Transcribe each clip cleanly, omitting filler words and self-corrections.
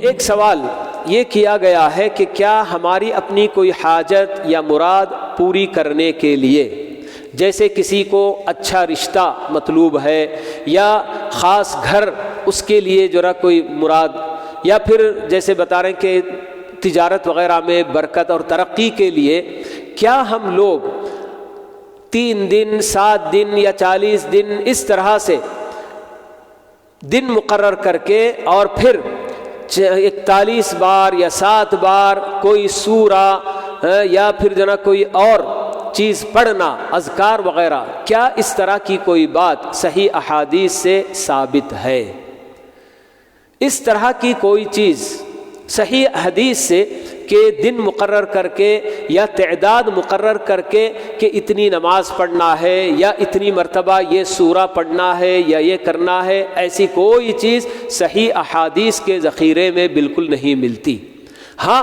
ایک سوال یہ کیا گیا ہے کہ کیا ہماری اپنی کوئی حاجت یا مراد پوری کرنے کے لیے، جیسے کسی کو اچھا رشتہ مطلوب ہے یا خاص گھر اس کے لیے جو ہے کوئی مراد، یا پھر جیسے بتا رہے ہیں کہ تجارت وغیرہ میں برکت اور ترقی کے لیے، کیا ہم لوگ 3 دن 7 دن یا 40 دن اس طرح سے دن مقرر کر کے اور پھر 41 بار یا 7 بار کوئی سورہ یا پھر جو نا کوئی اور چیز پڑھنا، اذکار وغیرہ، کیا اس طرح کی کوئی بات صحیح احادیث سے ثابت ہے؟ اس طرح کی کوئی چیز صحیح حدیث سے کہ دن مقرر کر کے یا تعداد مقرر کر کے کہ اتنی نماز پڑھنا ہے یا اتنی مرتبہ یہ سورہ پڑھنا ہے یا یہ کرنا ہے، ایسی کوئی چیز صحیح احادیث کے ذخیرے میں بالکل نہیں ملتی۔ ہاں،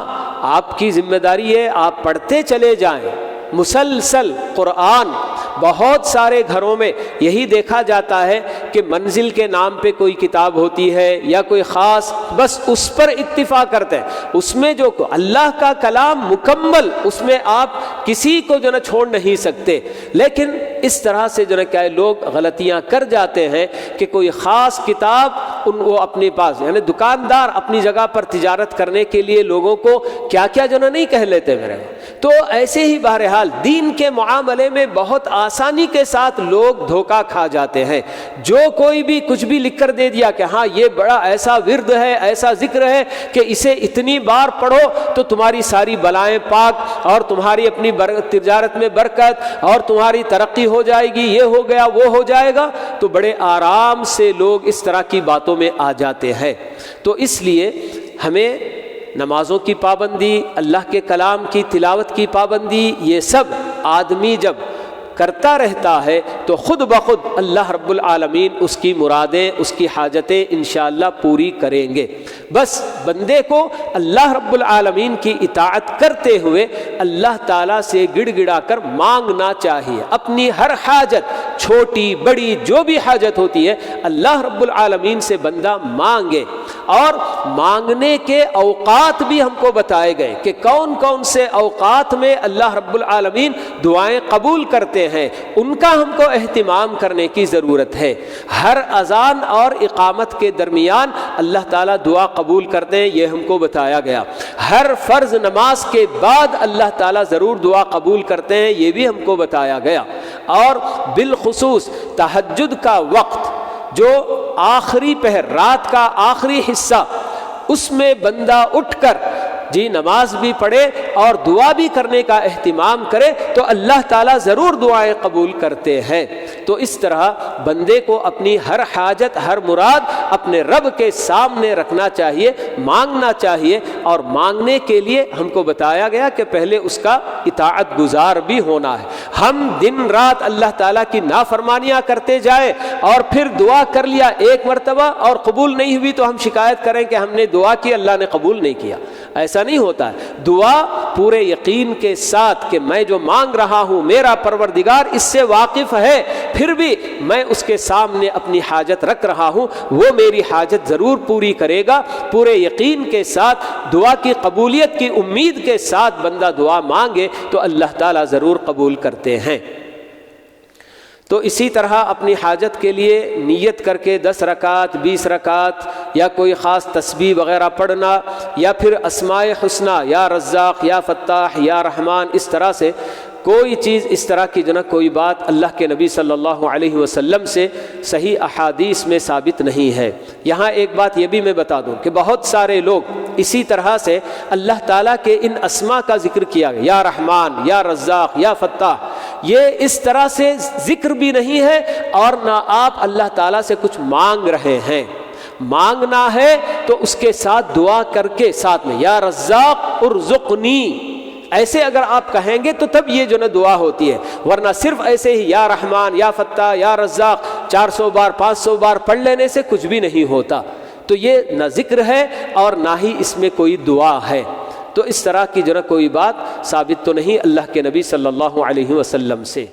آپ کی ذمہ داری ہے آپ پڑھتے چلے جائیں مسلسل قرآن۔ بہت سارے گھروں میں یہی دیکھا جاتا ہے کہ منزل کے نام پہ کوئی کتاب ہوتی ہے یا کوئی خاص، بس اس پر اتفاق کرتے ہیں، اس میں جو اللہ کا کلام مکمل، اس میں آپ کسی کو جو نا چھوڑ نہیں سکتے۔ لیکن اس طرح سے جو نا کیا لوگ غلطیاں کر جاتے ہیں کہ کوئی خاص کتاب وہ اپنے پاس، یعنی دکاندار اپنی جگہ پر تجارت کرنے کے لیے لوگوں کو کیا کیا جو نا نہیں کہہ لیتے میرے۔ تو ایسے ہی بہرحال دین کے معاملے میں بہت آسانی کے ساتھ لوگ دھوکہ کھا جاتے ہیں۔ جو کوئی بھی کچھ بھی لکھ کر دے دیا کہ ہاں یہ بڑا ایسا ورد ہے، ایسا ذکر ہے کہ اسے اتنی بار پڑھو تو تمہاری ساری بلائیں پاک اور تمہاری اپنی تجارت میں برکت اور تمہاری ترقی ہو جائے گی، یہ ہو گیا وہ ہو جائے گا، تو بڑے آرام سے لوگ اس طرح کی باتوں میں آ جاتے ہیں۔ تو اس لیے ہمیں نمازوں کی پابندی، اللہ کے کلام کی تلاوت کی پابندی، یہ سب آدمی جب کرتا رہتا ہے تو خود بخود اللہ رب العالمین اس کی مرادیں، اس کی حاجتیں انشاءاللہ پوری کریں گے۔ بس بندے کو اللہ رب العالمین کی اطاعت کرتے ہوئے اللہ تعالیٰ سے گڑ گڑا کر مانگنا چاہیے۔ اپنی ہر حاجت، چھوٹی بڑی جو بھی حاجت ہوتی ہے، اللہ رب العالمین سے بندہ مانگے۔ اور مانگنے کے اوقات بھی ہم کو بتائے گئے کہ کون کون سے اوقات میں اللہ رب العالمین دعائیں قبول کرتے ہیں، ان کا ہم کو اہتمام کرنے کی ضرورت ہے۔ ہر اذان اور اقامت کے درمیان اللہ تعالیٰ دعا قبول کرتے ہیں، یہ ہم کو بتایا گیا۔ ہر فرض نماز کے بعد اللہ تعالیٰ ضرور دعا قبول کرتے ہیں، یہ بھی ہم کو بتایا گیا۔ اور بالخصوص تہجد کا وقت، جو آخری پہر، رات کا آخری حصہ، اس میں بندہ اٹھ کر نماز بھی پڑھے اور دعا بھی کرنے کا اہتمام کرے تو اللہ تعالیٰ ضرور دعائیں قبول کرتے ہیں۔ تو اس طرح بندے کو اپنی ہر حاجت، ہر مراد اپنے رب کے سامنے رکھنا چاہیے، مانگنا چاہیے۔ اور مانگنے کے لیے ہم کو بتایا گیا کہ پہلے اس کا اطاعت گزار بھی ہونا ہے۔ ہم دن رات اللہ تعالیٰ کی نافرمانیاں کرتے جائیں اور پھر دعا کر لیا ایک مرتبہ اور قبول نہیں ہوئی تو ہم شکایت کریں کہ ہم نے دعا کی، اللہ نے قبول نہیں کیا۔ ایسا نہیں ہوتا ہے۔ دعا پورے یقین کے ساتھ کہ میں جو مانگ رہا ہوں میرا پروردگار اس سے واقف ہے، پھر بھی میں اس کے سامنے اپنی حاجت رکھ رہا ہوں، وہ میری حاجت ضرور پوری کرے گا۔ پورے یقین کے ساتھ، دعا کی قبولیت کی امید کے ساتھ بندہ دعا مانگے تو اللہ تعالیٰ ضرور قبول کرتے ہیں۔ تو اسی طرح اپنی حاجت کے لیے نیت کر کے 10 رکعت 20 رکعت یا کوئی خاص تسبیح وغیرہ پڑھنا، یا پھر اسماء حسنہ یا رزاق یا فتاح یا رحمان، اس طرح سے کوئی چیز اس طرح کی کوئی بات اللہ کے نبی صلی اللہ علیہ وسلم سے صحیح احادیث میں ثابت نہیں ہے۔ یہاں ایک بات یہ بھی میں بتا دوں کہ بہت سارے لوگ اسی طرح سے اللہ تعالیٰ کے ان اسماء کا ذکر کیا گیا، یا رحمان یا رزاق یا فتاح، یہ اس طرح سے ذکر بھی نہیں ہے اور نہ آپ اللہ تعالیٰ سے کچھ مانگ رہے ہیں۔ مانگنا ہے تو اس کے ساتھ دعا کر کے ساتھ میں یا رزاق ارزقنی، ایسے اگر آپ کہیں گے تو تب یہ دعا ہوتی ہے، ورنہ صرف ایسے ہی یا رحمان یا فتاح یا رزاق 400 بار 500 بار پڑھ لینے سے کچھ بھی نہیں ہوتا۔ تو یہ نہ ذکر ہے اور نہ ہی اس میں کوئی دعا ہے۔ تو اس طرح کی کوئی بات ثابت تو نہیں اللہ کے نبی صلی اللہ علیہ وسلم سے۔